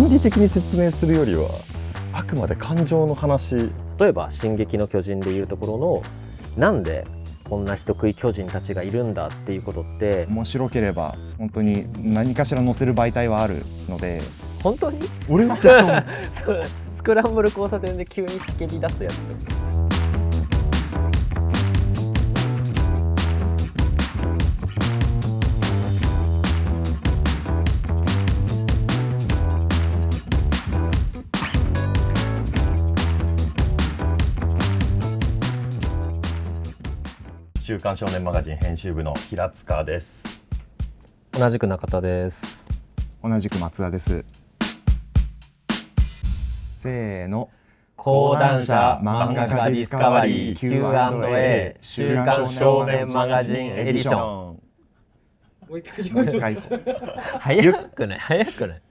論理的に説明するよりはあくまで感情の話。例えば「進撃の巨人」でいうところのなんでこんな人食い巨人たちがいるんだっていうことって、面白ければ本当に何かしら載せる媒体はあるので。本当に俺はちょっそうスクランブル交差点で急に叫び出すやつと週刊少年マガジン編集部の平塚です。同じく中田です。同じく松田です。せーの。講談社漫画家ディスカバリー Q&A 週刊少年マガジンエディション。もう一回もう一回早くない早くない。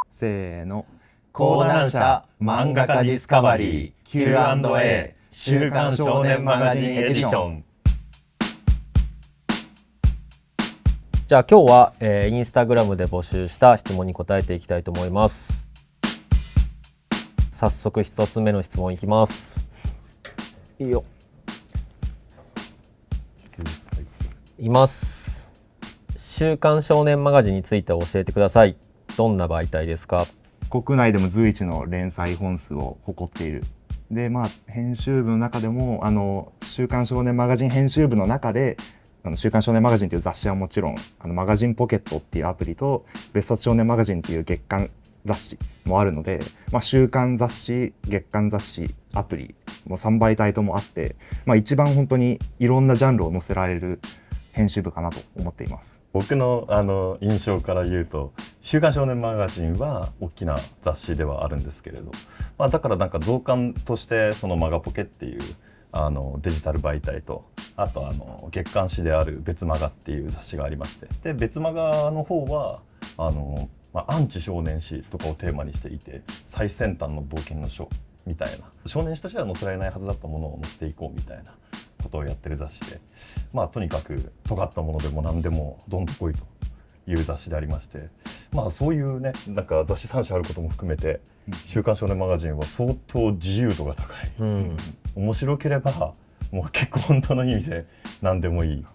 せーの。講談社漫画家ディスカバリー Q&A 週刊少年マガジンエディション。じゃあ今日は、インスタグラムで募集した質問に答えていきたいと思います。早速一つ目の質問いきます。いいよ。います。週刊少年マガジンについて教えてください。どんな媒体ですか？国内でも随一の連載本数を誇っている。で編集部の中でも週刊少年マガジン編集部の中で週刊少年マガジンという雑誌はもちろんマガジンポケットっていうアプリと別冊少年マガジンっていう月刊雑誌もあるので、週刊雑誌月刊雑誌アプリも3媒体ともあって、一番本当にいろんなジャンルを載せられる編集部かなと思っています。僕の印象から言うと週刊少年マガジンは大きな雑誌ではあるんですけれど、だからなんか増刊としてそのマガポケっていうデジタル媒体とあと月刊誌である別マガっていう雑誌がありまして、で別マガの方はアンチ少年誌とかをテーマにしていて最先端の冒険の書みたいな少年誌としては載せられないはずだったものを載せていこうみたいなことをやってる雑誌で、とにかく尖ったものでも何でもどんと来いという雑誌でありまして、そういうねなんか雑誌3社あることも含めて週刊少年マガジンは相当自由度が高い、面白ければもう結構本当の意味で何でもいい、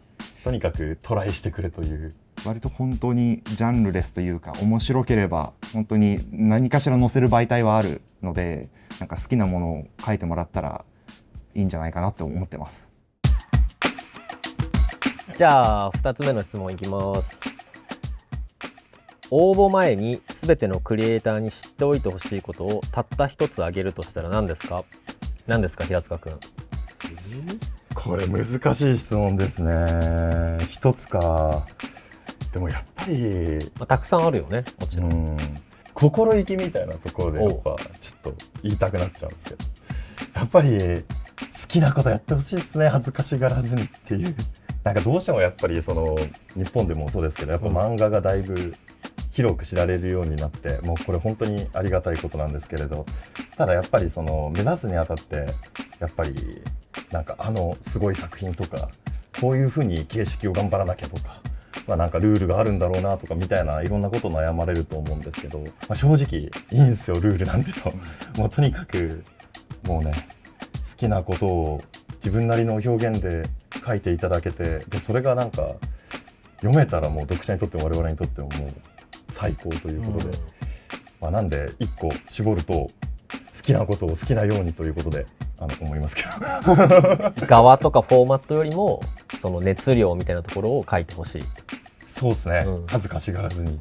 とにかくトライしてくれという割と本当にジャンルレスというか面白ければ本当に何かしら載せる媒体はあるので、なんか好きなものを書いてもらったらいいんじゃないかなって思ってます。じゃあ2つ目の質問いきます。応募前に全てのクリエイターに知っておいてほしいことをたった一つ挙げるとしたら何ですか？何ですか平塚くん。これ難しい質問ですね。一つか。でもやっぱり、たくさんあるよねもちろん。心意気みたいなところでやっぱちょっと言いたくなっちゃうんですけど、やっぱり好きなことやってほしいですね、恥ずかしがらずにっていう。なんかどうしてもやっぱり日本でもそうですけどやっぱ漫画がだいぶ広く知られるようになって、もうこれ本当にありがたいことなんですけれど、ただやっぱり目指すにあたってやっぱりなんかすごい作品とかこういうふうに形式を頑張らなきゃとか、なんかルールがあるんだろうなとかみたいないろんなこと悩まれると思うんですけど、正直いいんですよルールなんてと。もうとにかくもうね好きなことを自分なりの表現で書いていただけて、でそれがなんか読めたらもう読者にとっても我々にとってももう最高ということで、なんで一個絞ると好きなことを好きなようにということで思いますけど側とかフォーマットよりもその熱量みたいなところを書いてほしい。そうですね、恥ずかしがらずに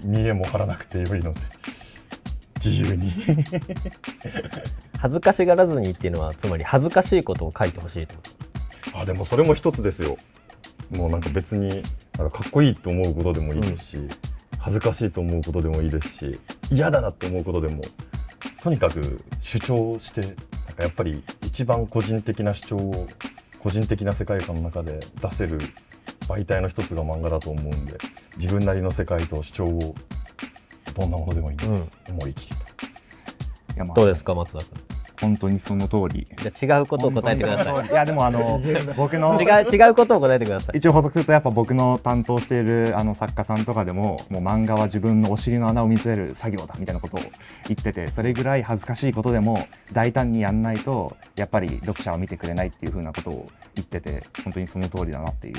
見栄も張らなくて良いので自由に恥ずかしがらずにっていうのはつまり恥ずかしいことを書いてほしいってこと。でもそれも一つですよ。もうなんか別になんかかっこいいと思うことでもいいですし、恥ずかしいと思うことでもいいですし、嫌だなって思うことでもとにかく主張して、なんかやっぱり一番個人的な主張を個人的な世界観の中で出せる媒体の一つが漫画だと思うんで、自分なりの世界と主張をどんなものでもいいので思い切りと。どうですか松田君。本当にその通り。じゃあ違うことを答えてください。いやでも僕の違うことを答えてください。一応補足すると、やっぱ僕の担当している作家さんとかでも、もう漫画は自分のお尻の穴を見つめる作業だみたいなことを言ってて、それぐらい恥ずかしいことでも大胆にやんないとやっぱり読者は見てくれないっていう風なことを言ってて、本当にその通りだなっていう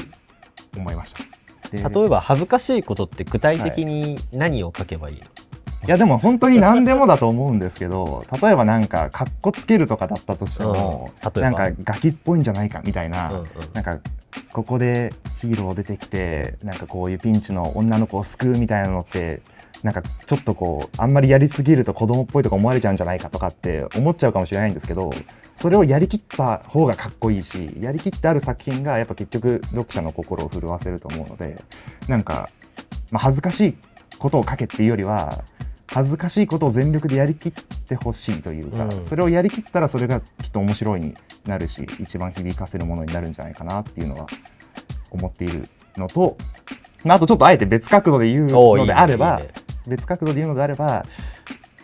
思いました。で例えば恥ずかしいことって具体的に何を書けばいいの？いやでも本当に何でもだと思うんですけど、例えばなんかカッコつけるとかだったとしても、例えばなんかガキっぽいんじゃないかみたいな、うんなんかここでヒーロー出てきてなんかこういうピンチの女の子を救うみたいなのってなんかちょっとこうあんまりやりすぎると子供っぽいとか思われちゃうんじゃないかとかって思っちゃうかもしれないんですけど、それをやりきった方がかっこいいし、やりきってある作品がやっぱ結局読者の心を震わせると思うので、なんか、恥ずかしいことを書けっていうよりは恥ずかしいことを全力でやりきってほしいというか、それをやりきったらそれがきっと面白いになるし、一番響かせるものになるんじゃないかなっていうのは思っているのと、あとちょっとあえて別角度で言うのであれば、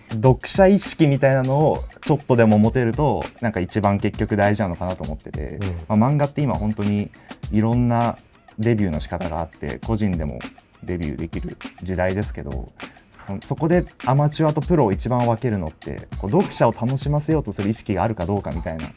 読者意識みたいなのをちょっとでも持てるとなんか一番結局大事なのかなと思ってて、漫画って今本当にいろんなデビューの仕方があって個人でもデビューできる時代ですけど、そこでアマチュアとプロを一番分けるのってこう読者を楽しませようとする意識があるかどうかみたいな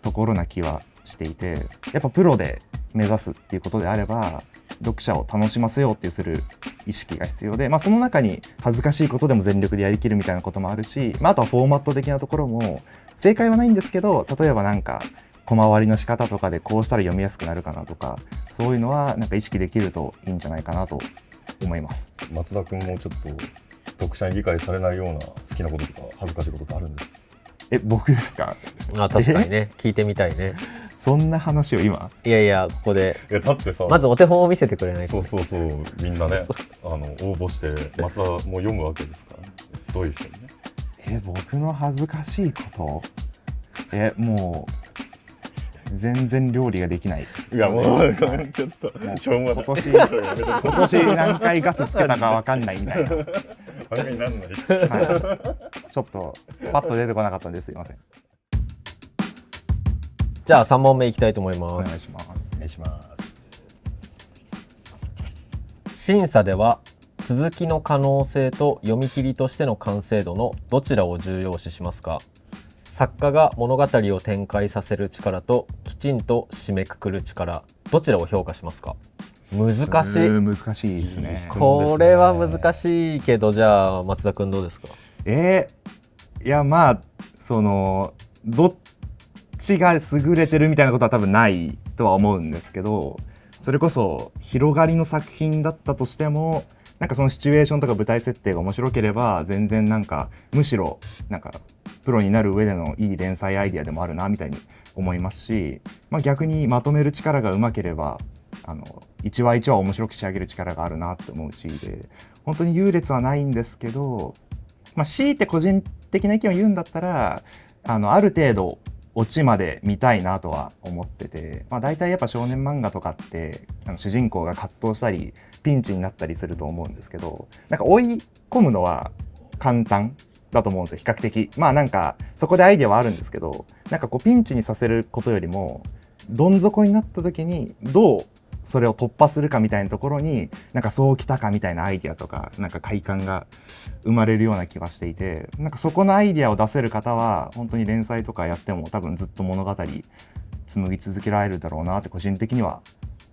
ところな気はしていて、やっぱプロで目指すっていうことであれば読者を楽しませようってする意識が必要で、その中に恥ずかしいことでも全力でやりきるみたいなこともあるし、あとはフォーマット的なところも正解はないんですけど、例えばなんか小回りの仕方とかでこうしたら読みやすくなるかなとか、そういうのはなんか意識できるといいんじゃないかなと思います。松田君もちょっと読者に理解されないような好きなこととか恥ずかしいことってあるんですか？僕ですか？確かにね、聞いてみたいね。そんな話を今？いやここでだってさ、まずお手本を見せてくれないと。そうみんなね応募して松田も読むわけですからね。どういう人にね。僕の恥ずかしいこと？もう全然料理ができない。いやもうちょっとしょうがない。今年何回ガスつけたかわかんないみたいな。番組になんない。ちょっとパッと出てこなかったんですいません。じゃあ3問目いきたいと思います。お願いします。お願いします。審査では続きの可能性と読み切りとしての完成度のどちらを重要視しますか？作家が物語を展開させる力ときちんと締めくくる力、どちらを評価しますか？難しい。難しいですね。これは難しいけど、じゃあ松田君どうですか？いやどっちが優れてるみたいなことは多分ないとは思うんですけど、それこそ広がりの作品だったとしてもなんかそのシチュエーションとか舞台設定が面白ければ全然なんかむしろなんかプロになる上でのいい連載アイデアでもあるなみたいに思いますし、逆にまとめる力がうまければ一話一話面白く仕上げる力があるなって思うし、で本当に優劣はないんですけど、強いて個人的な意見を言うんだったらある程度オチまで見たいなとは思ってて、大体やっぱ少年漫画とかって主人公が葛藤したりピンチになったりすると思うんですけど、なんか追い込むのは簡単だと思うんですよ、比較的。なんかそこでアイデアはあるんですけど、なんかこうピンチにさせることよりもどん底になった時にどうそれを突破するかみたいなところになんかそうきたかみたいなアイデアとかなんか快感が生まれるような気はしていて、なんかそこのアイデアを出せる方は本当に連載とかやっても多分ずっと物語紡ぎ続けられるだろうなって個人的には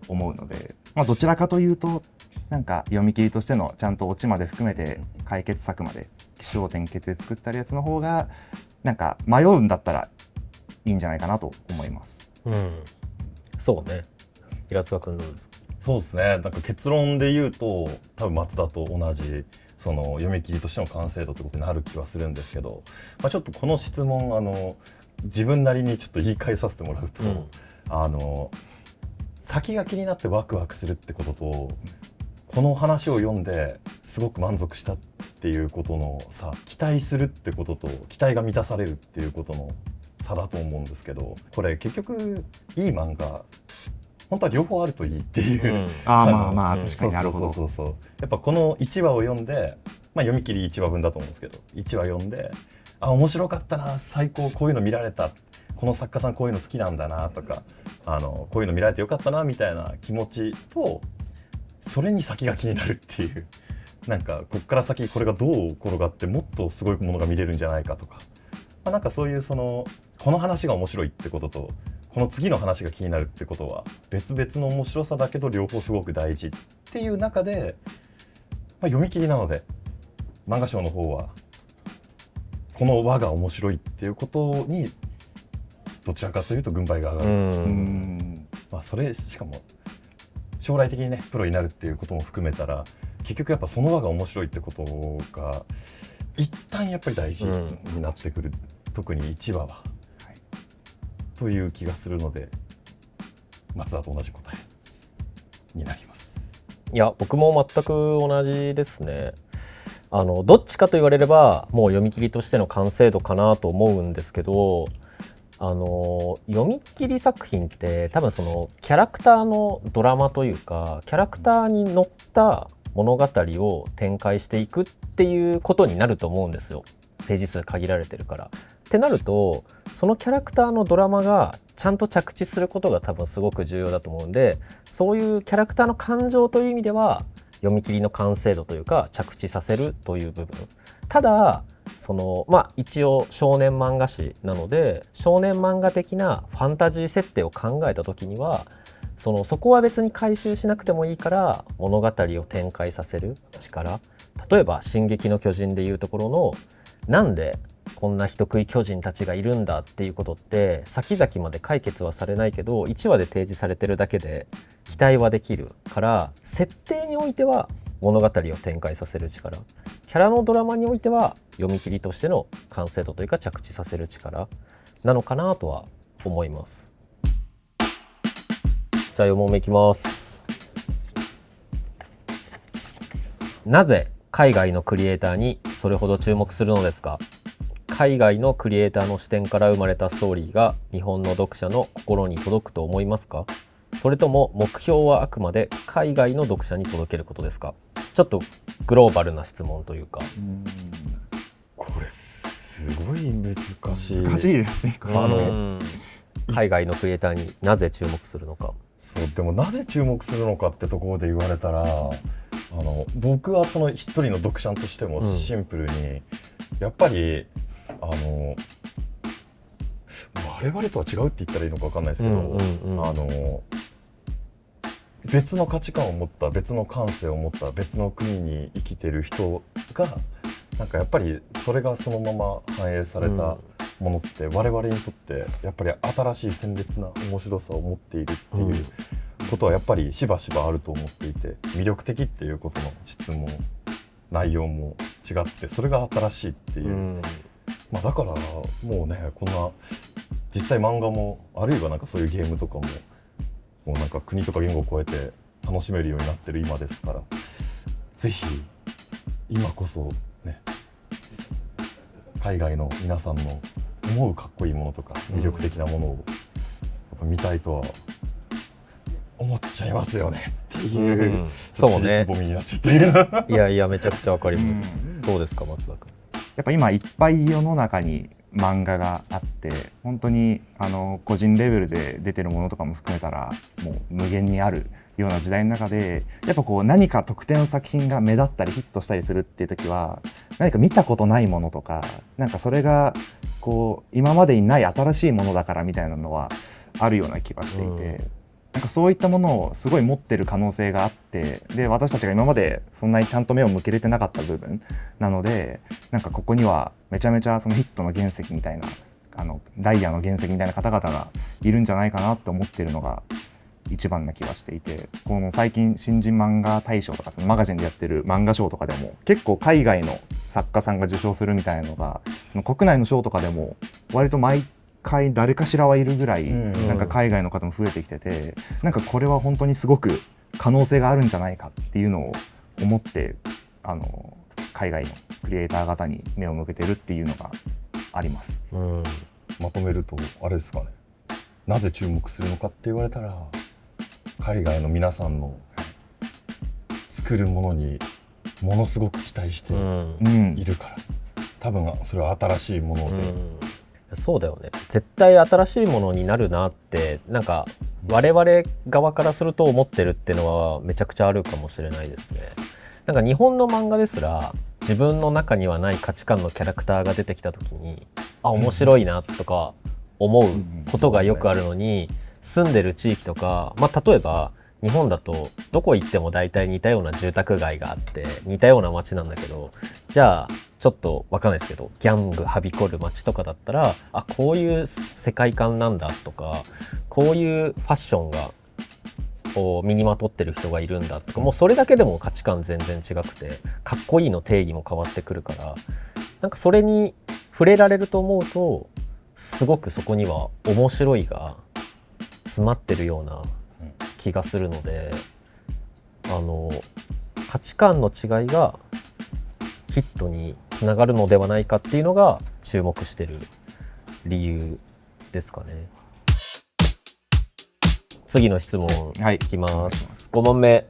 思うので、どちらかというとなんか読み切りとしてのちゃんとオチまで含めて解決策まで起承転結で作ったやつの方がなんか迷うんだったらいいんじゃないかなと思います。そうね。平塚君どうですか？そうですね。なんか結論で言うと多分松田と同じその読み切りとしての完成度ってことになる気はするんですけど、ちょっとこの質問自分なりにちょっと言い換えさせてもらうと、先が気になってワクワクするってこととこの話を読んですごく満足したっていうことの差、期待するってことと期待が満たされるっていうことの差だと思うんですけど、これ結局いい漫画本当は両方あるといいっていう、確かになるほど。やっぱこの1話を読んで、読み切り1話分だと思うんですけど1話読んで面白かったな、最高、こういうの見られた、この作家さんこういうの好きなんだなとか、こういうの見られてよかったなみたいな気持ちと、それに先が気になるっていう、なんかこっから先これがどう転がってもっとすごいものが見れるんじゃないかとか、なんかそういうこの話が面白いってこととこの次の話が気になるってことは別々の面白さだけど両方すごく大事っていう中で、読み切りなので漫画賞の方はこの輪が面白いっていうことにどちらかというと軍配が上がる。それしかも将来的にねプロになるっていうことも含めたら、結局やっぱその輪が面白いってことが一旦やっぱり大事になってくる、特に1話は、という気がするので、松田と同じ答えになります。いや僕も全く同じですね。どっちかと言われればもう読み切りとしての完成度かなと思うんですけど、読み切り作品って多分そのキャラクターのドラマというかキャラクターに乗った物語を展開していくっていうことになると思うんですよ。ページ数限られてるから。ってなるとそのキャラクターのドラマがちゃんと着地することが多分すごく重要だと思うんで、そういうキャラクターの感情という意味では読み切りの完成度というか着地させるという部分。ただ一応少年漫画誌なので少年漫画的なファンタジー設定を考えた時にはそこは別に回収しなくてもいいから物語を展開させる力、例えば「進撃の巨人」でいうところのなんでこんな人食い巨人たちがいるんだっていうことって先々まで解決はされないけど1話で提示されてるだけで期待はできるから、設定においては物語を展開させる力、キャラのドラマにおいては読み切りとしての完成度というか着地させる力なのかなとは思います。じゃあ4問目いきます。なぜ海外のクリエイターにそれほど注目するのですか？海外のクリエイターの視点から生まれたストーリーが日本の読者の心に届くと思いますか？それとも目標はあくまで海外の読者に届けることですか？ちょっとグローバルな質問というか。これすごい難しい。難しいですね。海外のクリエイターになぜ注目するのか。そうでもなぜ注目するのかってところで言われたら、僕はその一人の読者としてもシンプルに、やっぱり我々とは違うって言ったらいいのか分かんないですけど、別の価値観を持った別の感性を持った別の国に生きてる人がなんかやっぱりそれがそのまま反映されたものって我々にとってやっぱり新しい鮮烈な面白さを持っているっていうことはやっぱりしばしばあると思っていて、魅力的っていうことの質問内容も違ってそれが新しいっていう、だからもうねこんな実際漫画もあるいはなんかそういうゲームとかももうなんか国とか言語を超えて楽しめるようになってる今ですから、ぜひ今こそね海外の皆さんの思うかっこいいものとか魅力的なものをやっぱ見たいとは思っちゃいますよねっていう、そうね、ボミになっちゃってるいやいやめちゃくちゃわかります、どうですか松田君。やっぱ今いっぱい世の中に漫画があって本当に個人レベルで出てるものとかも含めたらもう無限にあるような時代の中で、やっぱこう何か特定の作品が目立ったりヒットしたりするっていう時は何か見たことないものとかなんかそれがこう今までにない新しいものだからみたいなのはあるような気がしていて、なんかそういったものをすごい持ってる可能性があって、で私たちが今までそんなにちゃんと目を向けれてなかった部分なので、なんかここにはめちゃめちゃそのヒットの原石みたいなダイヤの原石みたいな方々がいるんじゃないかなと思ってるのが一番な気がしていて、この最近新人漫画大賞とかそのマガジンでやってる漫画賞とかでも結構海外の作家さんが受賞するみたいなのがその国内の賞とかでも割と毎回誰かしらはいるぐらいなんか海外の方も増えてきてて、なんかこれは本当にすごく可能性があるんじゃないかっていうのを思って海外のクリエイター方に目を向けてるっていうのがあります。まとめるとあれですかね、なぜ注目するのかって言われたら海外の皆さんの作るものにものすごく期待しているから、多分それは新しいもので、そうだよね。絶対新しいものになるなってなんか我々側からすると思ってるっていうのはめちゃくちゃあるかもしれないですね。なんか日本の漫画ですら自分の中にはない価値観のキャラクターが出てきた時に面白いなとか思うことがよくあるのに、住んでる地域とか、例えば日本だとどこ行っても大体似たような住宅街があって似たような街なんだけど、じゃあちょっと分かんないですけどギャングはびこる街とかだったらこういう世界観なんだとか、こういうファッションがを身にまとってる人がいるんだとか、もうそれだけでも価値観全然違くてかっこいいの定義も変わってくるから、なんかそれに触れられると思うとすごくそこには面白いが詰まってるような気がするので、価値観の違いがヒットにつながるのではないかっていうのが注目してる理由ですかね。次の質問いきます。5問目。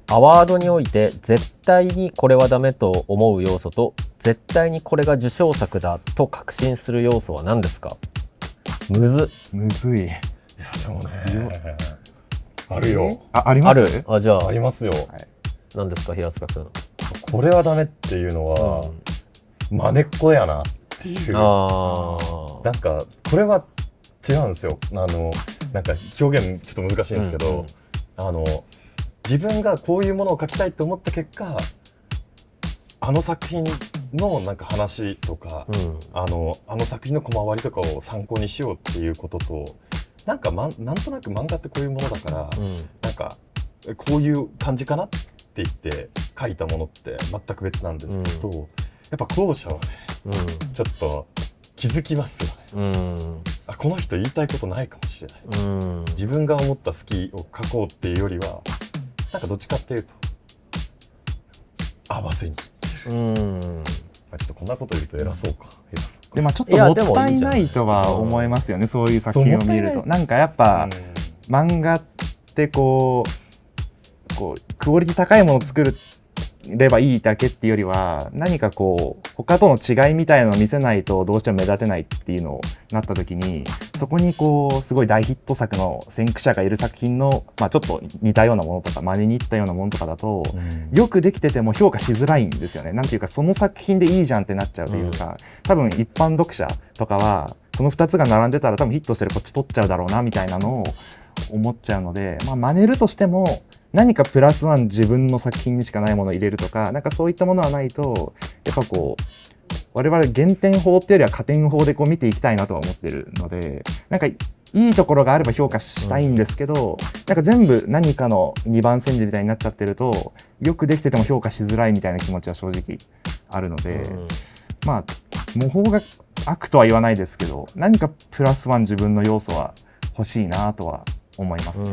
アワードにおいて絶対にこれはダメと思う要素と絶対にこれが受賞作だと確信する要素は何ですか？むずい。いやでもねあるよ。あります？ある？じゃあありますよ。何ですか平塚くん。これはダメっていうのは、真似っこやなっていう。なんかこれは違うんですよ。なんか表現ちょっと難しいんですけど、自分がこういうものを書きたいと思った結果、あの作品のなんか話とか、あの作品の小回りとかを参考にしようっていうことと、なんとなく漫画ってこういうものだから、なんかこういう感じかなって言って書いたものって全く別なんですけど、やっぱ後者はね、ちょっと気づきますよね。この人言いたいことないかもしれない。自分が思った好きを書こうっていうよりは、なんかどっちかっていうと合わせに。ちょっとこんなこと言うと偉そうか。でちょっともったいないとは思いますよね。そういう作品を見ると、なんかやっぱ漫画ってこうクオリティ高いものを作ればいいだけっていうよりは、何か他との違いみたいなのを見せないとどうしても目立てないっていうのをなった時に、そこにすごい大ヒット作の先駆者がいる作品の、ちょっと似たようなものとか真似に行ったようなものとかだと、よくできてても評価しづらいんですよね。なんていうか、その作品でいいじゃんってなっちゃうというか、多分一般読者とかはその2つが並んでたら多分ヒットしてるこっち取っちゃうだろうなみたいなのを思っちゃうので、真似るとしても何かプラスワン自分の作品にしかないものを入れるとか、なんかそういったものはないと、やっぱ我々減点法っていうよりは加点法で見ていきたいなとは思ってるので、なんかいいところがあれば評価したいんですけど、なんか全部何かの2番煎じみたいになっちゃってると、よくできてても評価しづらいみたいな気持ちは正直あるので、模倣が悪とは言わないですけど、何かプラスワン自分の要素は欲しいなとは思いますね。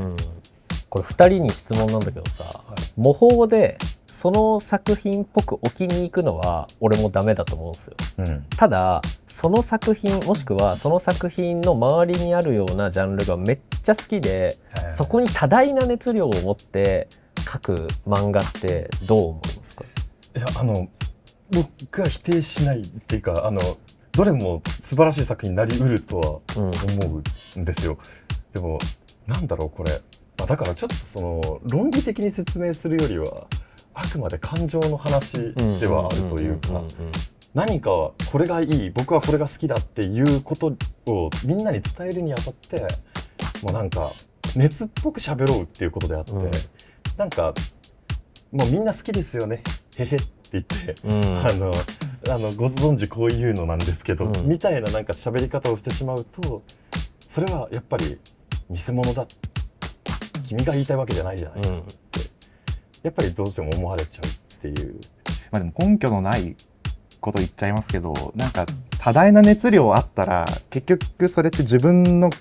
これ2人に質問なんだけどさ、模倣でその作品っぽく置きに行くのは俺もダメだと思うんですよ。ただその作品もしくはその作品の周りにあるようなジャンルがめっちゃ好きで、そこに多大な熱量を持って書く漫画ってどう思いますか？いや僕は否定しないっていうか、どれも素晴らしい作品になりうるとは思うんですよ。でもなんだろうこれ。だからちょっと論理的に説明するよりはあくまで感情の話ではあるというか、何かこれがいい、僕はこれが好きだっていうことをみんなに伝えるにあたって、もうなんか熱っぽく喋ろうっていうことであって、なんかもうみんな好きですよねへへって言って、ご存知こういうのなんですけど、みたいななんか喋り方をしてしまうと、それはやっぱり偽物だ、君が言いたいわけじゃないじゃないかって、やっぱりどうしても思われちゃうっていう。でも根拠のないこと言っちゃいますけど、なんか多大な熱量あったら結局それって自分の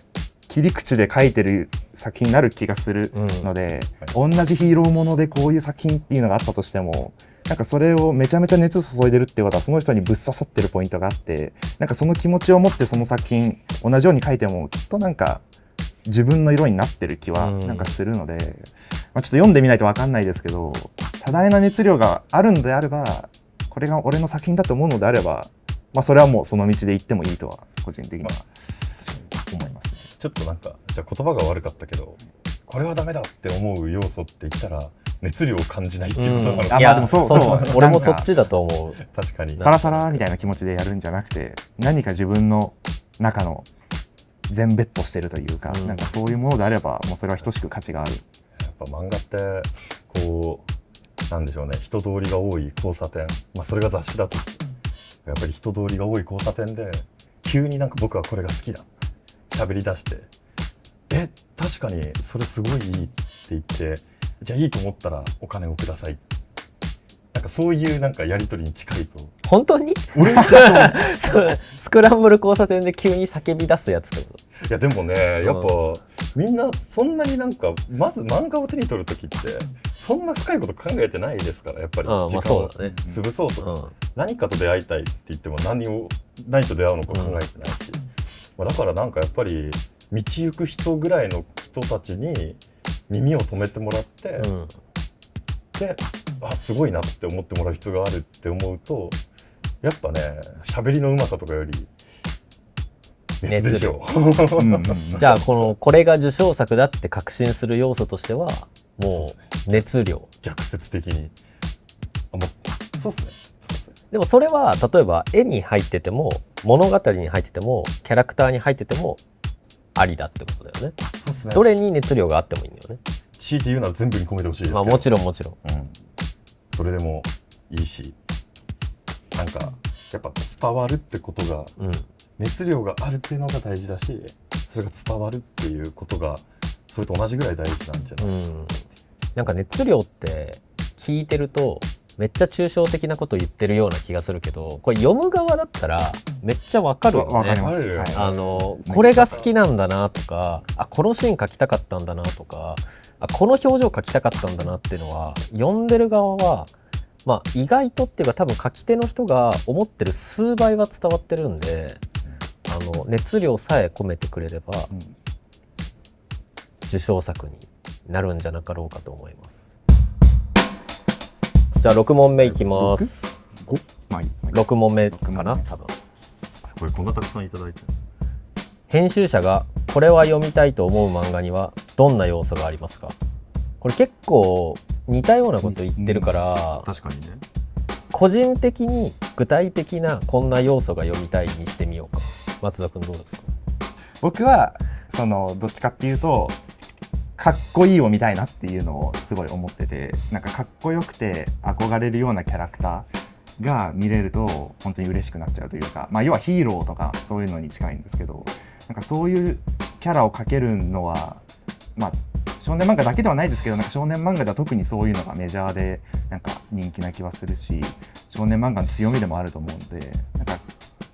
切り口で書いてる作品になる気がするので、同じヒーローものでこういう作品っていうのがあったとしても、なんかそれをめちゃめちゃ熱注いでるってことはその人にぶっ刺さってるポイントがあって、なんかその気持ちを持ってその作品同じように書いてもきっとなんか自分の色になってる気はなんかするので、ちょっと読んでみないと分かんないですけど、多大な熱量があるんであればこれが俺の作品だと思うのであれば、まあ、それはもうその道で行ってもいいとは個人的には思いますね。ちょっとなんかじゃあ言葉が悪かったけど、これはダメだって思う要素って言ったら熱量を感じないっていうことなのか、いやでもそう俺もそっちだと思う。確かにサラサラみたいな気持ちでやるんじゃなくて、何か自分の中の全ベッドしてるというか、なんかそういうものであればもうそれは等しく価値がある。やっぱ漫画ってこうなんでしょうね、人通りが多い交差点、まあ、それが雑誌だとやっぱり人通りが多い交差点で急になんか僕はこれが好きだ喋り出して、確かにそれすごいいいって言って、じゃあいいと思ったらお金をください、なんかそういうなんかやり取りに近いと。本当に俺スクランブル交差点で急に叫び出すやつってこと？いやでもね、やっぱみんなそんなになんかまず漫画を手に取るときってそんな深いこと考えてないですから、やっぱり時間を潰そうとか、何かと出会いたいって言っても何と出会うのか考えてないし、だからなんかやっぱり道行く人ぐらいの人たちに耳を止めてもらって、で、すごいなって思ってもらう必要があるって思うと、やっぱね、喋りのうまさとかより熱でしょじゃあこれが受賞作だって確信する要素としてはもう熱量、逆説的にそうっすね。でもそれは例えば絵に入ってても物語に入っててもキャラクターに入っててもありだってことだよね。そうっすね。どれに熱量があってもいいんだよね。強いて言うなら全部に込めてほしいですけど、もちろん、それでもいいし、なんかやっぱ伝わるってことが、熱量があるっていうのが大事だし、それが伝わるっていうことがそれと同じぐらい大事なんじゃないですか。なんか熱量って聞いてるとめっちゃ抽象的なこと言ってるような気がするけど、これ読む側だったらめっちゃわかるよね。わかります。これが好きなんだなとか、このシーン描きたかったんだなとか、この表情描きたかったんだなっていうのは読んでる側は意外とっていうか、多分書き手の人が思ってる数倍は伝わってるんで、熱量さえ込めてくれれば、受賞作になるんじゃなかろうかと思います。じゃあ6問目いきます。6問目かな多分。これこんなたくさんいただいてる。編集者がこれは読みたいと思う漫画にはどんな要素がありますか？これ結構似たようなこと言ってるから、確かにね。個人的に具体的なこんな要素が読みたいにしてみようか。松田君どうですか？僕はどっちかっていうとかっこいいを見たいなっていうのをすごい思ってて、なんかかっこよくて憧れるようなキャラクターが見れると本当に嬉しくなっちゃうというか、要はヒーローとかそういうのに近いんですけど、なんかそういうキャラを描けるのは少年漫画だけではないですけど、なんか少年漫画では特にそういうのがメジャーでなんか人気な気はするし、少年漫画の強みでもあると思うんで、なんか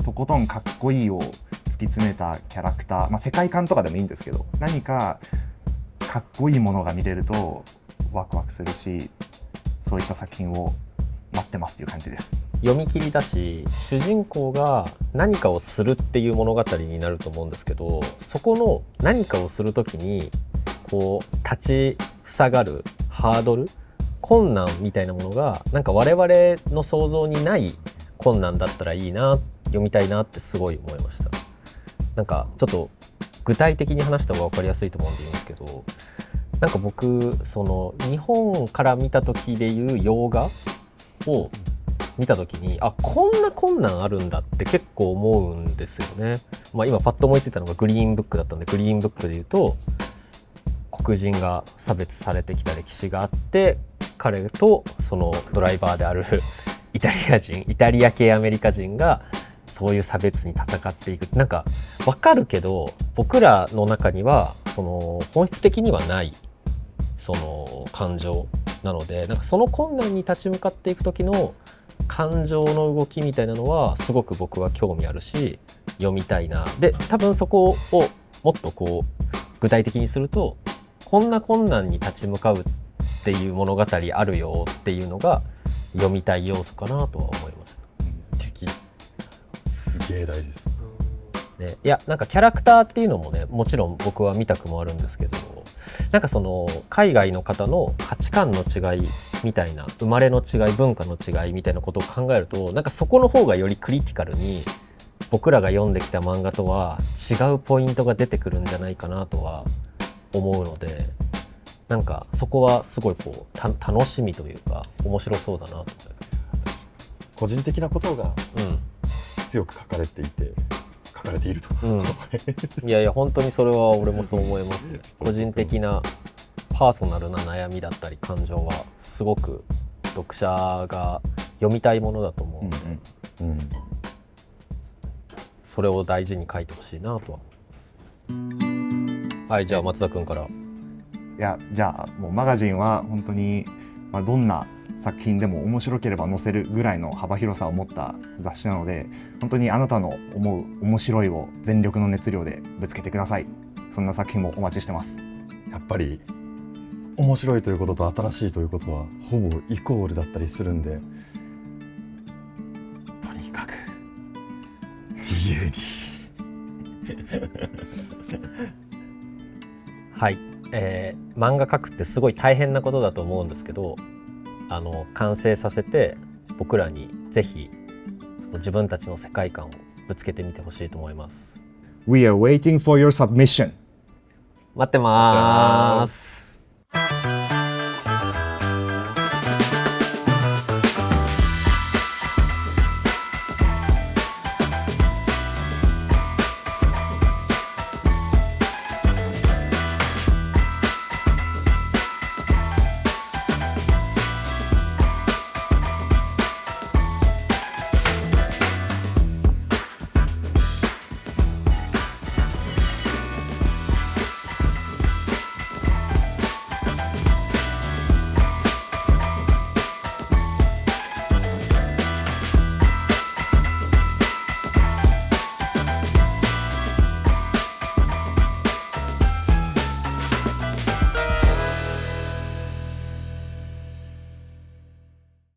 とことんかっこいいを突き詰めたキャラクター、世界観とかでもいいんですけど、何かかっこいいものが見れるとワクワクするし、そういった作品を待ってますっていう感じです。読み切りだし、主人公が何かをするっていう物語になると思うんですけど、そこの何かをするときに立ち塞がるハードル、困難みたいなものがなんか我々の想像にない困難だったらいいな、読みたいなってすごい思いました。なんかちょっと具体的に話した方が分かりやすいと思うんで言うんですけど、なんか僕日本から見た時でいう洋画を見た時にこんな困難あるんだって結構思うんですよね。今パッと思いついたのがグリーンブックだったんで、グリーンブックでいうと黒人が差別されてきた歴史があって、彼とそのドライバーであるイタリア系アメリカ人がそういう差別に戦っていく。なんか分かるけど僕らの中には本質的にはない感情なので、なんかその困難に立ち向かっていく時の感情の動きみたいなのはすごく僕は興味あるし読みたいな。で多分そこをもっと具体的にすると、こんな困難に立ち向かうっていう物語あるよっていうのが読みたい要素かなとは思いました。敵すげえ大事です。いやなんかキャラクターっていうのもね、もちろん僕は見たくもあるんですけど、なんか海外の方の価値観の違いみたいな、生まれの違い、文化の違いみたいなことを考えると、なんかそこの方がよりクリティカルに僕らが読んできた漫画とは違うポイントが出てくるんじゃないかなとは思うので、なんかそこはすごいこう楽しみというか面白そうだなと思います。個人的なことがうん強く書かれていると、いやいや本当にそれは俺もそう思いますね。個人的なパーソナルな悩みだったり感情はすごく読者が読みたいものだと思うので、それを大事に書いてほしいなとは思います。はい、じゃあ松田君から。いや、じゃあもうマガジンは本当に、どんな作品でも面白ければ載せるぐらいの幅広さを持った雑誌なので、本当にあなたの思う面白いを全力の熱量でぶつけてください。そんな作品もお待ちしてます。やっぱり面白いということと新しいということはほぼイコールだったりするんで、とにかく自由にはい、漫画描くってすごい大変なことだと思うんですけど、完成させて僕らにぜひその自分たちの世界観をぶつけてみてほしいと思います。 We are waiting for your submission. 待ってます。